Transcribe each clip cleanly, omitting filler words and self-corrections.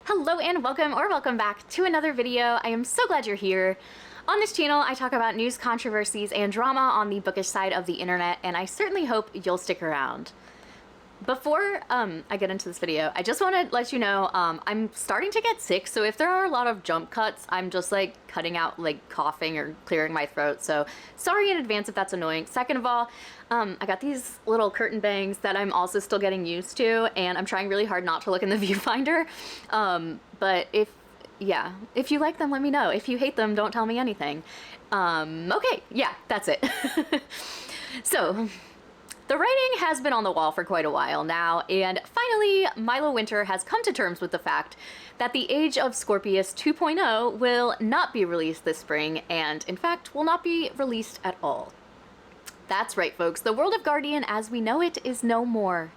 Hello and welcome back to another video. I am so glad you're here. On this channel, I talk about news, controversies, and drama on the bookish side of the internet, and I certainly hope you'll stick around. Before I get into this video, I just want to let you know I'm starting to get sick, so if there are a lot of jump cuts, I'm just like cutting out like coughing or clearing my throat, so sorry in advance if that's annoying. Second of all, I got these little curtain bangs that I'm also still getting used to, and I'm trying really hard not to look in the viewfinder, but if you like them, let me know. If you hate them, don't tell me anything. Okay, yeah, that's it. So, the writing has been on the wall for quite a while now, and finally, Milo Winter has come to terms with the fact that the Age of Scorpius 2.0 will not be released this spring, and in fact, will not be released at all. That's right, folks. The World of Gardian as we know it is no more.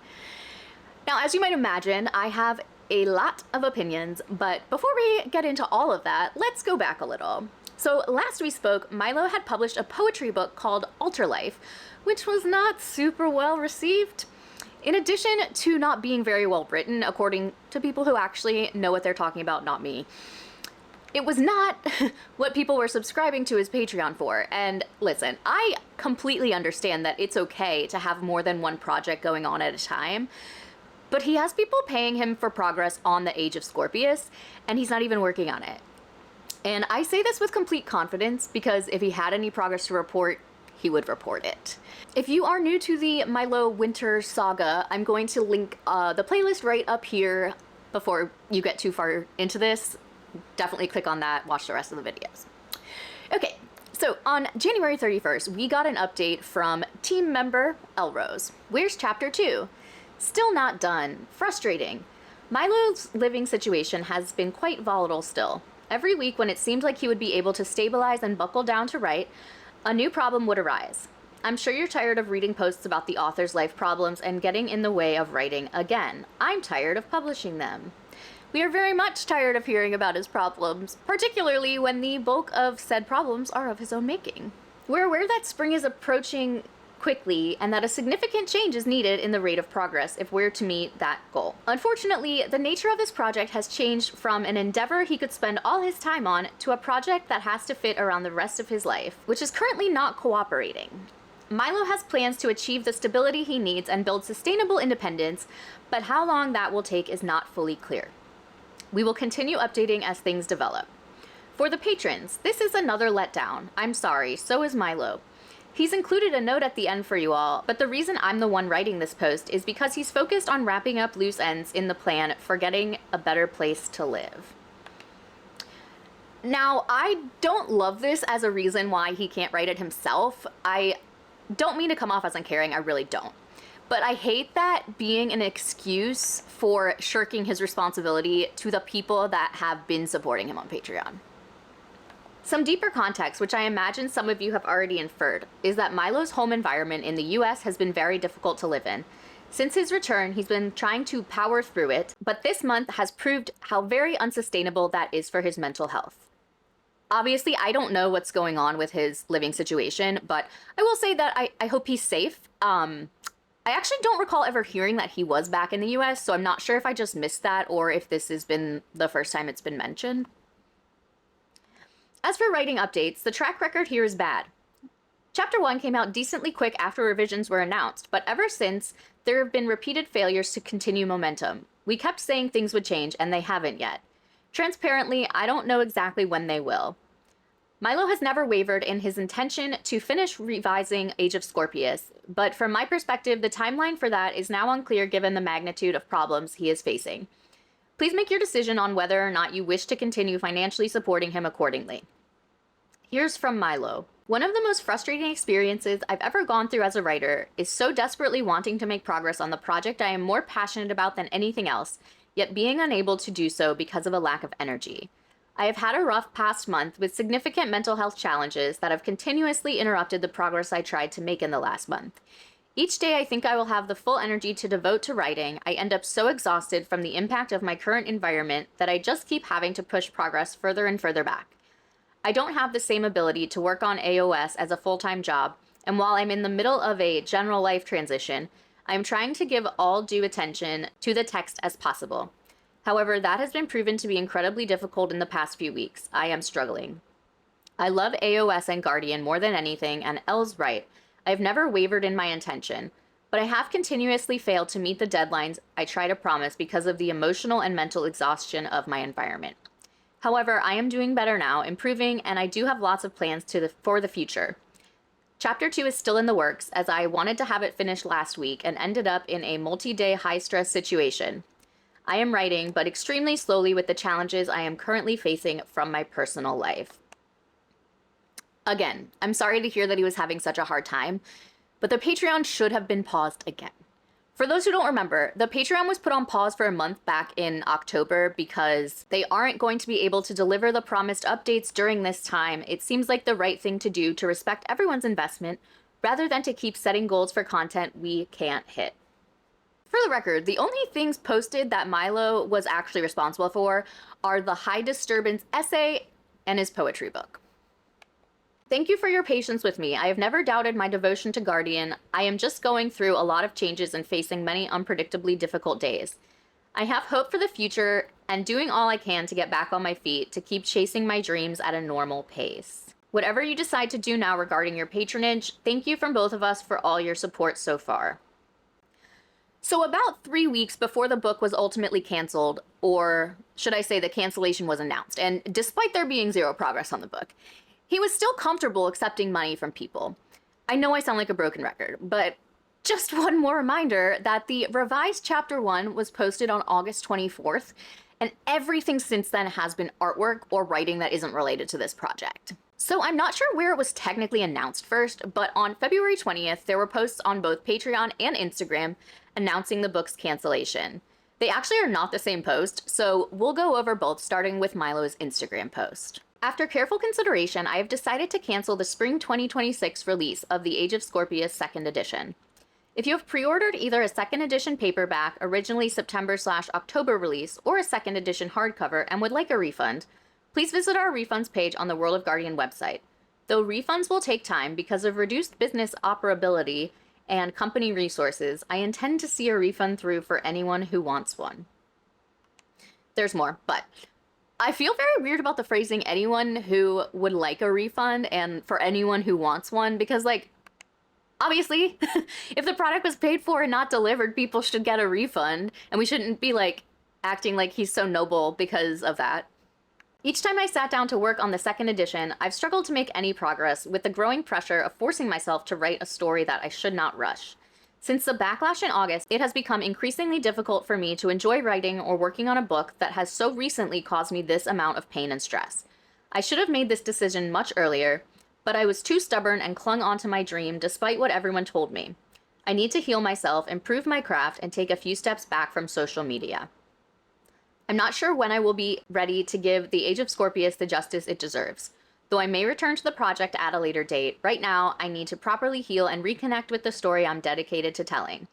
Now, as you might imagine, I have a lot of opinions, but before we get into all of that, let's go back a little. So last we spoke, Milo had published a poetry book called Alter Life, which was not super well received. In addition to not being very well written, according to people who actually know what they're talking about, not me, it was not what people were subscribing to his Patreon for. And listen, I completely understand that it's okay to have more than one project going on at a time, but he has people paying him for progress on the Age of Scorpius, and he's not even working on it. And I say this with complete confidence because if he had any progress to report, he would report it. If you are new to the Milo Winter saga, I'm going to link the playlist right up here before you get too far into this. Definitely click on that, watch the rest of the videos. Okay, so on January 31st, we got an update from team member Elrose. Where's chapter 2? Still not done. Frustrating. Milo's living situation has been quite volatile still. Every week when it seemed like he would be able to stabilize and buckle down to write, a new problem would arise. I'm sure you're tired of reading posts about the author's life problems and getting in the way of writing again. I'm tired of publishing them. We are very much tired of hearing about his problems, particularly when the bulk of said problems are of his own making. We're aware that spring is approaching quickly and that a significant change is needed in the rate of progress if we're to meet that goal. Unfortunately, the nature of this project has changed from an endeavor he could spend all his time on to a project that has to fit around the rest of his life, which is currently not cooperating. Milo has plans to achieve the stability he needs and build sustainable independence, but how long that will take is not fully clear. We will continue updating as things develop. For the patrons, this is another letdown. I'm sorry, so is Milo. He's included a note at the end for you all, but the reason I'm the one writing this post is because he's focused on wrapping up loose ends in the plan for getting a better place to live. Now, I don't love this as a reason why he can't write it himself. I don't mean to come off as uncaring, I really don't. But I hate that being an excuse for shirking his responsibility to the people that have been supporting him on Patreon. Some deeper context, which I imagine some of you have already inferred, is that Milo's home environment in the US has been very difficult to live in. Since his return, he's been trying to power through it, but this month has proved how very unsustainable that is for his mental health. Obviously, I don't know what's going on with his living situation, but I will say that I hope he's safe. I actually don't recall ever hearing that he was back in the US, so I'm not sure if I just missed that or if this has been the first time it's been mentioned. As for writing updates, the track record here is bad. Chapter 1 came out decently quick after revisions were announced, but ever since, there have been repeated failures to continue momentum. We kept saying things would change, and they haven't yet. Transparently, I don't know exactly when they will. Milo has never wavered in his intention to finish revising Age of Scorpius, but from my perspective, the timeline for that is now unclear given the magnitude of problems he is facing. Please make your decision on whether or not you wish to continue financially supporting him accordingly. Here's from Milo. One of the most frustrating experiences I've ever gone through as a writer is so desperately wanting to make progress on the project I am more passionate about than anything else, yet being unable to do so because of a lack of energy. I have had a rough past month with significant mental health challenges that have continuously interrupted the progress I tried to make in the last month. Each day I think I will have the full energy to devote to writing, I end up so exhausted from the impact of my current environment that I just keep having to push progress further and further back. I don't have the same ability to work on AOS as a full-time job, and while I'm in the middle of a general life transition, I am trying to give all due attention to the text as possible. However, that has been proven to be incredibly difficult in the past few weeks. I am struggling. I love AOS and Guardian more than anything, and Elle's right. I've never wavered in my intention, but I have continuously failed to meet the deadlines I try to promise because of the emotional and mental exhaustion of my environment. However, I am doing better now, improving, and I do have lots of plans for the future. Chapter 2 is still in the works, as I wanted to have it finished last week and ended up in a multi-day high-stress situation. I am writing, but extremely slowly with the challenges I am currently facing from my personal life. Again, I'm sorry to hear that he was having such a hard time, but the Patreon should have been paused again. For those who don't remember, the Patreon was put on pause for a month back in October because they aren't going to be able to deliver the promised updates during this time. It seems like the right thing to do to respect everyone's investment rather than to keep setting goals for content we can't hit. For the record, the only things posted that Milo was actually responsible for are the high disturbance essay and his poetry book. Thank you for your patience with me. I have never doubted my devotion to Guardian. I am just going through a lot of changes and facing many unpredictably difficult days. I have hope for the future and doing all I can to get back on my feet to keep chasing my dreams at a normal pace. Whatever you decide to do now regarding your patronage, thank you from both of us for all your support so far. So about 3 weeks before the book was ultimately canceled, or should I say the cancellation was announced, and despite there being zero progress on the book, he was still comfortable accepting money from people. I know I sound like a broken record, but just one more reminder that the revised chapter 1 was posted on August 24th, and everything since then has been artwork or writing that isn't related to this project. So I'm not sure where it was technically announced first, but on February 20th, there were posts on both Patreon and Instagram announcing the book's cancellation. They actually are not the same post, so we'll go over both, starting with Milo's Instagram post. After careful consideration, I have decided to cancel the spring 2026 release of The Age of Scorpius 2nd edition. If you have pre-ordered either a 2nd edition paperback, originally September/October release, or a 2nd edition hardcover and would like a refund, please visit our refunds page on the World of Gardian website. Though refunds will take time because of reduced business operability and company resources, I intend to see a refund through for anyone who wants one. There's more, but I feel very weird about the phrasing anyone who would like a refund and for anyone who wants one, because like, obviously, if the product was paid for and not delivered, people should get a refund, and we shouldn't be like acting like he's so noble because of that. Each time I sat down to work on the 2nd edition, I've struggled to make any progress with the growing pressure of forcing myself to write a story that I should not rush. Since the backlash in August, it has become increasingly difficult for me to enjoy writing or working on a book that has so recently caused me this amount of pain and stress. I should have made this decision much earlier, but I was too stubborn and clung onto my dream despite what everyone told me. I need to heal myself, improve my craft, and take a few steps back from social media. I'm not sure when I will be ready to give The Age of Scorpius the justice it deserves. Though I may return to the project at a later date, right now I need to properly heal and reconnect with the story I'm dedicated to telling.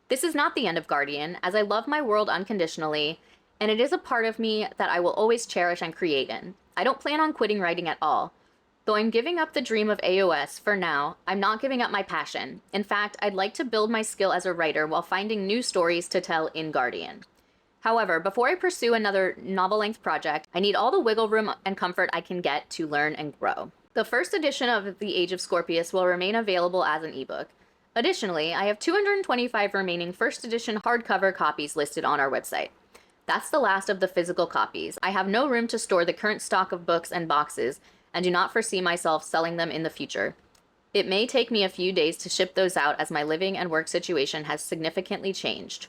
This is not the end of Guardian, as I love my world unconditionally, and it is a part of me that I will always cherish and create in. I don't plan on quitting writing at all. Though I'm giving up the dream of AOS for now, I'm not giving up my passion. In fact, I'd like to build my skill as a writer while finding new stories to tell in Guardian. However, before I pursue another novel-length project, I need all the wiggle room and comfort I can get to learn and grow. The first edition of The Age of Scorpius will remain available as an ebook. Additionally, I have 225 remaining first edition hardcover copies listed on our website. That's the last of the physical copies. I have no room to store the current stock of books and boxes, and do not foresee myself selling them in the future. It may take me a few days to ship those out as my living and work situation has significantly changed.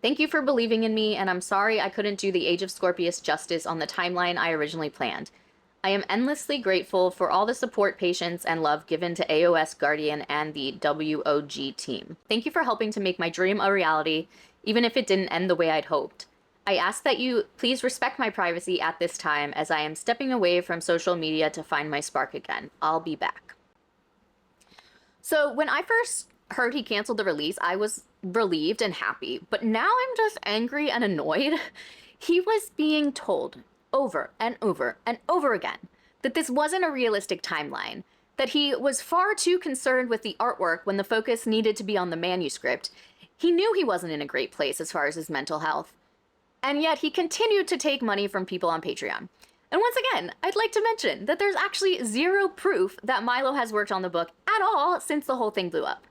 Thank you for believing in me, and I'm sorry I couldn't do The Age of Scorpius justice on the timeline I originally planned. I am endlessly grateful for all the support, patience, and love given to AOS Guardian and the WOG team. Thank you for helping to make my dream a reality, even if it didn't end the way I'd hoped. I ask that you please respect my privacy at this time, as I am stepping away from social media to find my spark again. I'll be back. So when I first heard he canceled the release, I was relieved and happy, but now I'm just angry and annoyed. He was being told over and over and over again that this wasn't a realistic timeline, that he was far too concerned with the artwork when the focus needed to be on the manuscript. He knew he wasn't in a great place as far as his mental health. And yet he continued to take money from people on Patreon. And once again, I'd like to mention that there's actually zero proof that Milo has worked on the book at all since the whole thing blew up.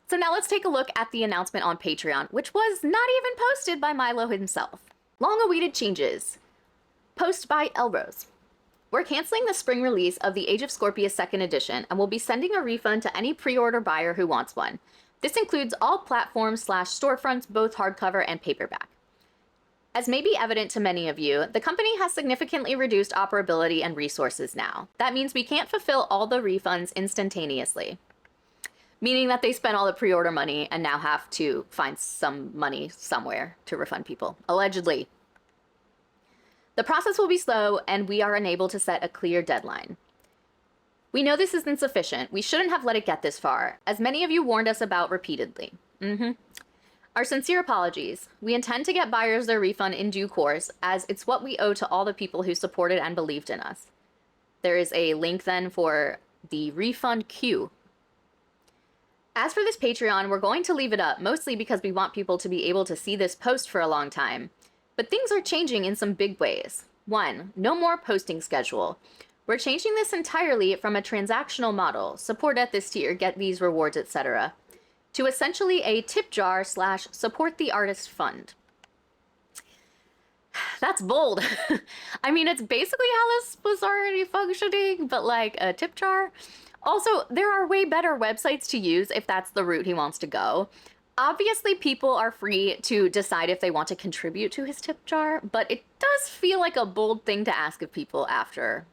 So now let's take a look at the announcement on Patreon, which was not even posted by Milo himself. Long-awaited changes. Post by Elrose. We're canceling the spring release of the Age of Scorpius 2nd edition and will be sending a refund to any pre-order buyer who wants one. This includes all platforms/storefronts, both hardcover and paperback. As may be evident to many of you, the company has significantly reduced operability and resources now. That means we can't fulfill all the refunds instantaneously, meaning that they spent all the pre-order money and now have to find some money somewhere to refund people, allegedly. The process will be slow, and we are unable to set a clear deadline. We know this isn't sufficient. We shouldn't have let it get this far, as many of you warned us about repeatedly. Our sincere apologies. We intend to get buyers their refund in due course, as it's what we owe to all the people who supported and believed in us. There is a link then for the refund queue. As for this Patreon, we're going to leave it up, mostly because we want people to be able to see this post for a long time. But things are changing in some big ways. 1, no more posting schedule. We're changing this entirely from a transactional model, support at this tier, get these rewards, etc., to essentially a tip jar / support the artist fund. That's bold. I mean, it's basically how this was already functioning, but like a tip jar. Also, there are way better websites to use if that's the route he wants to go. Obviously, people are free to decide if they want to contribute to his tip jar, but it does feel like a bold thing to ask of people after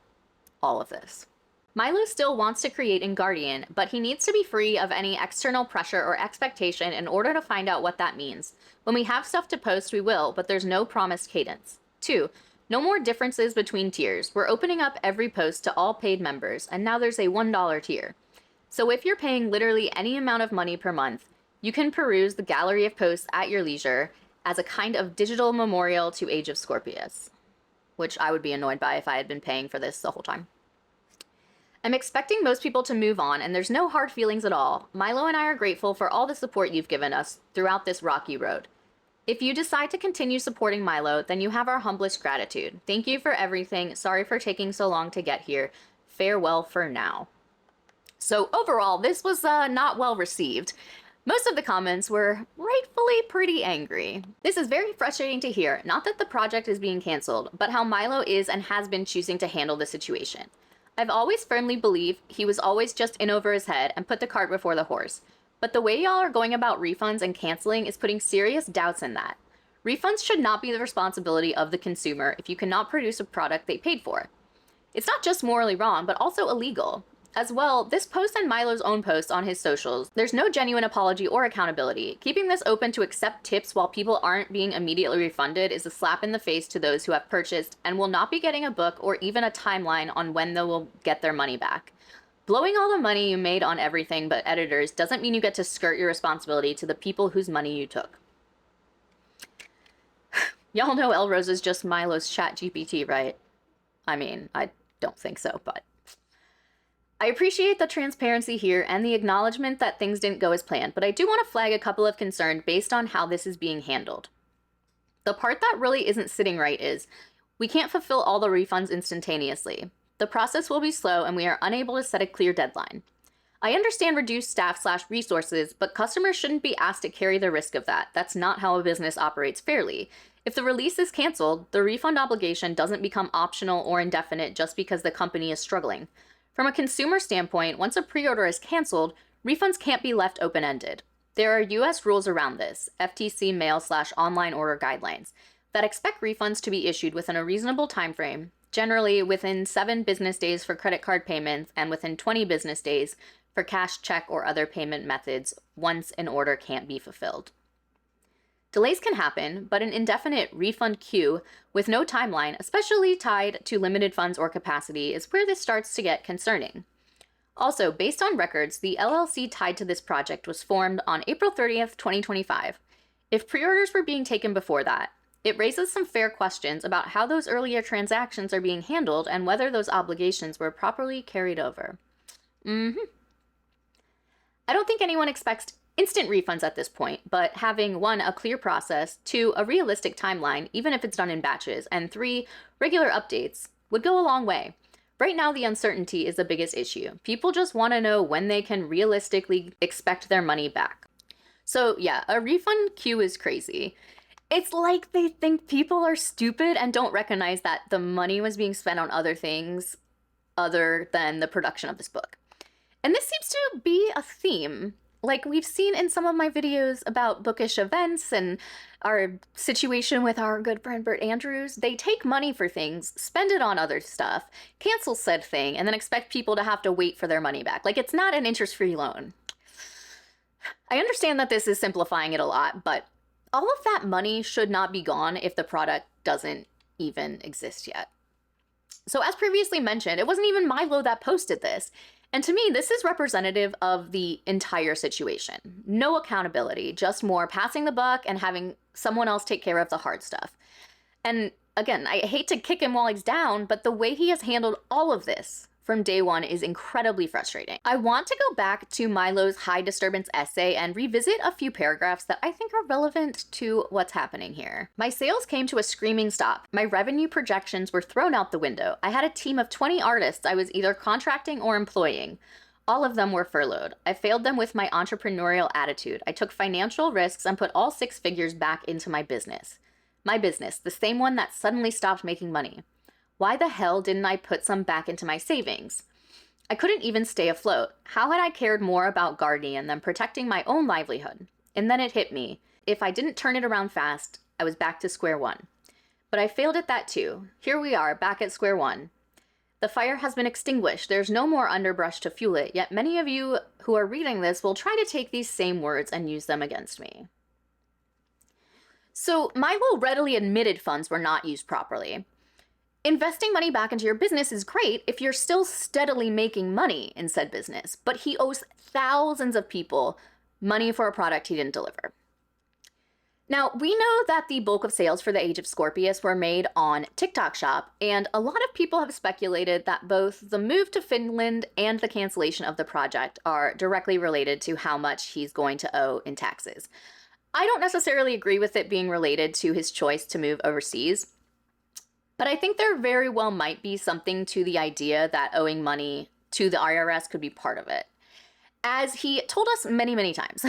all of this. Milo still wants to create in Guardian, but he needs to be free of any external pressure or expectation in order to find out what that means. When we have stuff to post, we will, but there's no promised cadence. 2, no more differences between tiers. We're opening up every post to all paid members, and now there's a $1 tier. So if you're paying literally any amount of money per month, you can peruse the gallery of posts at your leisure as a kind of digital memorial to Age of Scorpius, which I would be annoyed by if I had been paying for this the whole time. I'm expecting most people to move on, and there's no hard feelings at all. Milo and I are grateful for all the support you've given us throughout this rocky road. If you decide to continue supporting Milo, then you have our humblest gratitude. Thank you for everything. Sorry for taking so long to get here. Farewell for now. So overall, this was not well received. Most of the comments were rightfully pretty angry. This is very frustrating to hear, not that the project is being canceled, but how Milo is and has been choosing to handle the situation. I've always firmly believed he was always just in over his head and put the cart before the horse. But the way y'all are going about refunds and canceling is putting serious doubts in that. Refunds should not be the responsibility of the consumer if you cannot produce a product they paid for. It's not just morally wrong, but also illegal. As well, this post and Milo's own post on his socials, there's no genuine apology or accountability. Keeping this open to accept tips while people aren't being immediately refunded is a slap in the face to those who have purchased and will not be getting a book or even a timeline on when they will get their money back. Blowing all the money you made on everything but editors doesn't mean you get to skirt your responsibility to the people whose money you took. Y'all know Elrose is just Milo's ChatGPT, right? I mean, I don't think so, but... I appreciate the transparency here and the acknowledgement that things didn't go as planned, but I do want to flag a couple of concerns based on how this is being handled. The part that really isn't sitting right is, we can't fulfill all the refunds instantaneously. The process will be slow and we are unable to set a clear deadline. I understand reduced staff/resources, but customers shouldn't be asked to carry the risk of that. That's not how a business operates fairly. If the release is canceled, the refund obligation doesn't become optional or indefinite just because the company is struggling. From a consumer standpoint, once a pre-order is canceled, refunds can't be left open-ended. There are US rules around this, FTC mail/online order guidelines, that expect refunds to be issued within a reasonable time frame, generally within 7 business days for credit card payments and within 20 business days for cash, check, or other payment methods once an order can't be fulfilled. Delays can happen, but an indefinite refund queue with no timeline, especially tied to limited funds or capacity, is where this starts to get concerning. Also, based on records, the LLC tied to this project was formed on April 30th, 2025. If pre-orders were being taken before that, it raises some fair questions about how those earlier transactions are being handled and whether those obligations were properly carried over. I don't think anyone expects instant refunds at this point, but having 1, a clear process, 2, a realistic timeline, even if it's done in batches, and 3, regular updates would go a long way. Right now, the uncertainty is the biggest issue. People just want to know when they can realistically expect their money back. So yeah, a refund queue is crazy. It's like they think people are stupid and don't recognize that the money was being spent on other things other than the production of this book. And this seems to be a theme, like we've seen in some of my videos about bookish events and our situation with our good friend Bert Andrews. They take money for things, spend it on other stuff, cancel said thing, and then expect people to have to wait for their money back. Like, it's not an interest-free loan. I understand that this is simplifying it a lot, but all of that money should not be gone if the product doesn't even exist yet. So as previously mentioned, it wasn't even Milo that posted this. And to me, this is representative of the entire situation. No accountability, just more passing the buck and having someone else take care of the hard stuff. And again, I hate to kick him while he's down, but the way he has handled all of this from day one is incredibly frustrating. I want to go back to Milo's high disturbance essay and revisit a few paragraphs that I think are relevant to what's happening here. My sales came to a screaming stop. My revenue projections were thrown out the window. I had a team of 20 artists I was either contracting or employing. All of them were furloughed. I failed them with my entrepreneurial attitude. I took financial risks and put all 6 figures back into my business. My business, the same one that suddenly stopped making money. Why the hell didn't I put some back into my savings? I couldn't even stay afloat. How had I cared more about Gardian than protecting my own livelihood? And then it hit me. If I didn't turn it around fast, I was back to square one. But I failed at that too. Here we are, back at square one. The fire has been extinguished. There's no more underbrush to fuel it, yet many of you who are reading this will try to take these same words and use them against me. So Milo readily admitted funds were not used properly. Investing money back into your business is great if you're still steadily making money in said business, but he owes thousands of people money for a product he didn't deliver. Now, we know that the bulk of sales for the Age of Scorpius were made on TikTok Shop, and a lot of people have speculated that both the move to Finland and the cancellation of the project are directly related to how much he's going to owe in taxes. I don't necessarily agree with it being related to his choice to move overseas, but I think there very well might be something to the idea that owing money to the IRS could be part of it. As he told us many, many times,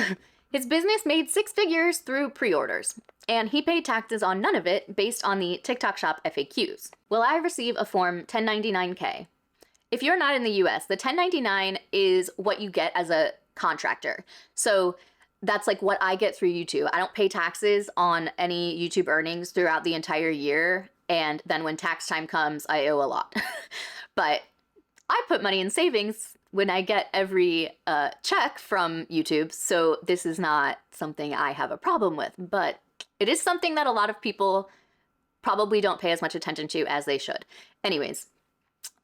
his business made 6 figures through pre-orders, and he paid taxes on none of it based on the TikTok Shop FAQs. Will I receive a Form 1099-K? If you're not in the US, the 1099 is what you get as a contractor. So that's like what I get through YouTube. I don't pay taxes on any YouTube earnings throughout the entire year. And then when tax time comes, I owe a lot. But I put money in savings when I get every check from YouTube. So this is not something I have a problem with, but it is something that a lot of people probably don't pay as much attention to as they should. Anyways,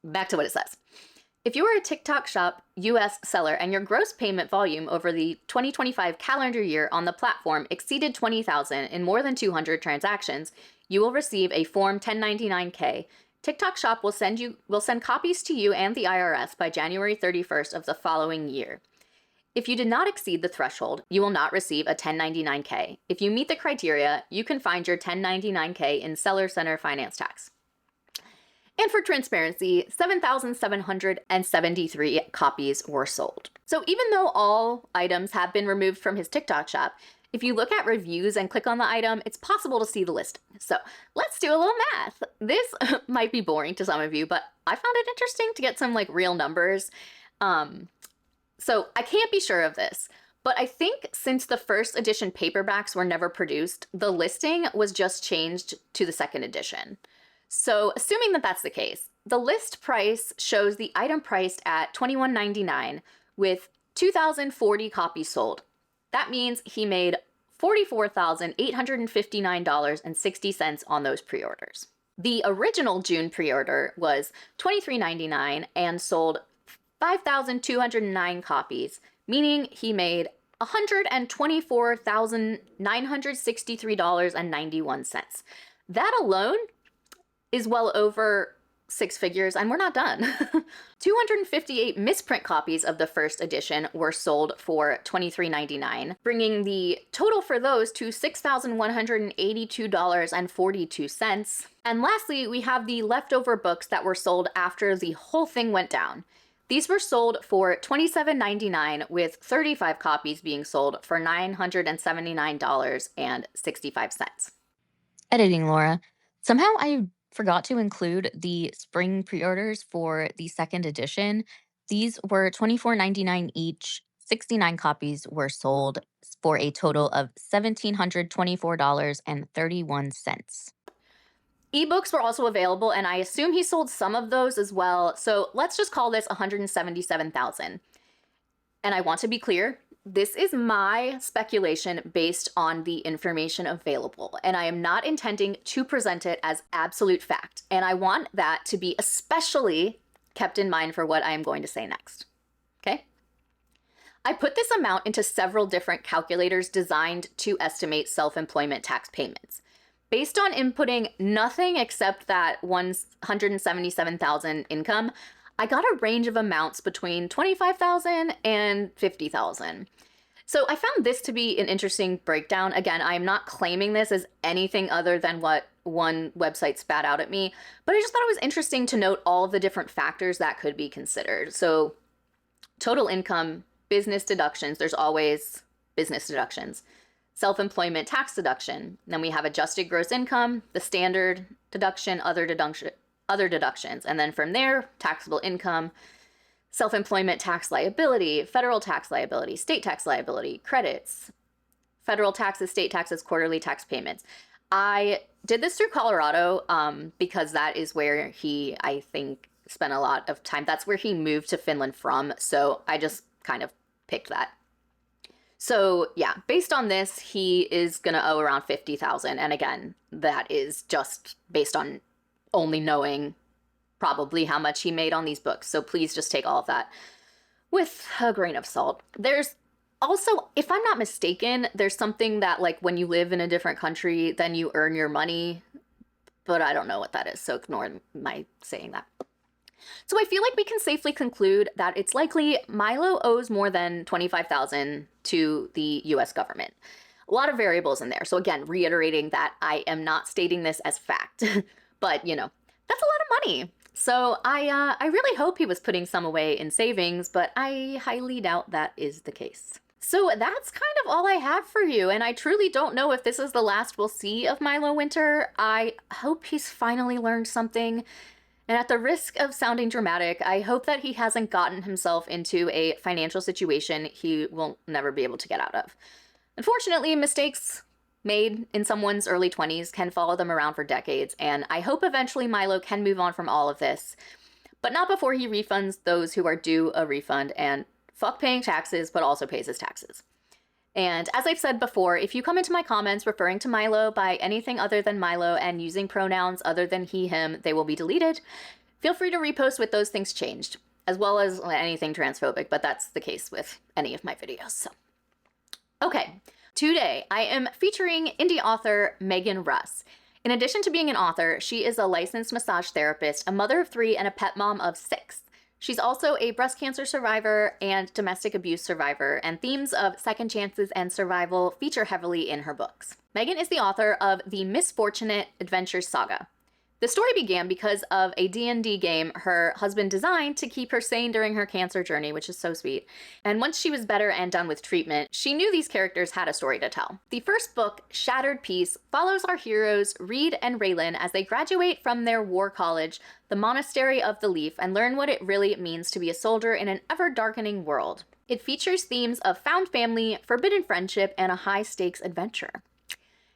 back to what it says. If you are a TikTok Shop US seller and your gross payment volume over the 2025 calendar year on the platform exceeded 20,000 in more than 200 transactions, you will receive a Form 1099-K. TikTok Shop will send copies to you and the IRS by January 31st of the following year. If you did not exceed the threshold, you will not receive a 1099-K. If you meet the criteria, you can find your 1099-K in Seller Center Finance Tax. And for transparency, 7,773 copies were sold. So even though all items have been removed from his TikTok Shop, if you look at reviews and click on the item, it's possible to see the listing. So let's do a little math. This might be boring to some of you, but I found it interesting to get some like real numbers. So I can't be sure of this, but I think since the first edition paperbacks were never produced, the listing was just changed to the second edition. So assuming that that's the case, the list price shows the item priced at $21.99 with 2,040 copies sold. That means he made $44,859.60 on those pre-orders. The original June pre-order was $23.99 and sold 5,209 copies, meaning he made $124,963.91. That alone is well over six figures and we're not done. 258 misprint copies of the first edition were sold for $23.99, bringing the total for those to $6,182.42. And lastly, we have the leftover books that were sold after the whole thing went down. These were sold for $27.99, with 35 copies being sold for $979.65. Editing, Laura. Somehow I forgot to include the spring pre-orders for the second edition. These were $24.99 each. 69 copies were sold for a total of $1,724.31. Ebooks were also available, and I assume he sold some of those as well. So let's just call this 177,000. And I want to be clear, this is my speculation based on the information available, and I am not intending to present it as absolute fact. And I want that to be especially kept in mind for what I am going to say next. Okay? I put this amount into several different calculators designed to estimate self-employment tax payments. Based on inputting nothing except that 177,000 income, I got a range of amounts between 25,000 and 50,000. So I found this to be an interesting breakdown. Again, I am not claiming this as anything other than what one website spat out at me, but I just thought it was interesting to note all of the different factors that could be considered. So total income, business deductions, there's always business deductions. Self-employment tax deduction. Then we have adjusted gross income, the standard deduction, other deductions. And then from there, taxable income, self-employment tax liability, federal tax liability, state tax liability, credits, federal taxes, state taxes, quarterly tax payments. I did this through Colorado because that is where he, I think, spent a lot of time. That's where he moved to Finland from. So I just kind of picked that. So yeah, based on this, he is going to owe around 50,000. And again, that is just based on only knowing probably how much he made on these books. So please just take all of that with a grain of salt. There's also, if I'm not mistaken, there's something that like when you live in a different country, then you earn your money, but I don't know what that is. So ignore my saying that. So I feel like we can safely conclude that it's likely Milo owes more than 25,000 to the US government. A lot of variables in there. So again, reiterating that I am not stating this as fact, but you know, that's a lot of money. So I really hope he was putting some away in savings, but I highly doubt that is the case. So that's kind of all I have for you, and I truly don't know if this is the last we'll see of Milo Winter. I hope he's finally learned something. And at the risk of sounding dramatic, I hope that he hasn't gotten himself into a financial situation he will never be able to get out of. Unfortunately, mistakes made in someone's early 20s can follow them around for decades, and I hope eventually Milo can move on from all of this, but not before he refunds those who are due a refund and fuck paying taxes, but also pays his taxes. And as I've said before, if you come into my comments referring to Milo by anything other than Milo and using pronouns other than he, him, they will be deleted. Feel free to repost with those things changed, as well as anything transphobic, but that's the case with any of my videos. So, okay, today I am featuring indie author Megan Russ. In addition to being an author, she is a licensed massage therapist, a mother of 3, and a pet mom of 6. She's also a breast cancer survivor and domestic abuse survivor, and themes of second chances and survival feature heavily in her books. Megan is the author of the Misfortunate Adventures saga. The story began because of a D&D game her husband designed to keep her sane during her cancer journey, which is so sweet. And once she was better and done with treatment, she knew these characters had a story to tell. The first book, Shattered Peace, follows our heroes Reed and Raylan as they graduate from their war college, the Monastery of the Leaf, and learn what it really means to be a soldier in an ever-darkening world. It features themes of found family, forbidden friendship, and a high-stakes adventure.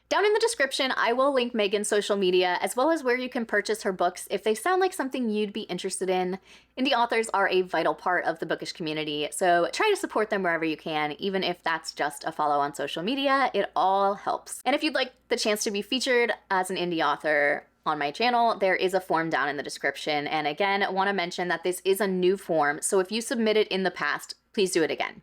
Down in the description, I will link Megan's social media, as well as where you can purchase her books if they sound like something you'd be interested in. Indie authors are a vital part of the bookish community, so try to support them wherever you can, even if that's just a follow on social media. It all helps. And if you'd like the chance to be featured as an indie author on my channel, there is a form down in the description. And again, I want to mention that this is a new form, so if you submitted in the past, please do it again.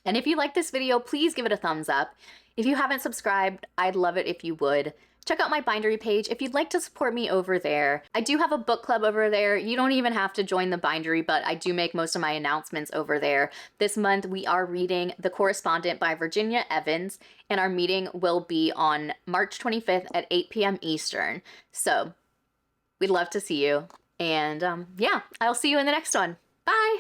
And if you like this video, please give it a thumbs up. If you haven't subscribed, I'd love it if you would. check out my Bindery page if you'd like to support me over there. I do have a book club over there. You don't even have to join the Bindery, but I do make most of my announcements over there. This month we are reading The Correspondent by Virginia Evans, and our meeting will be on March 25th at 8 p.m. Eastern. So we'd love to see you. And yeah, I'll see you in the next one. Bye!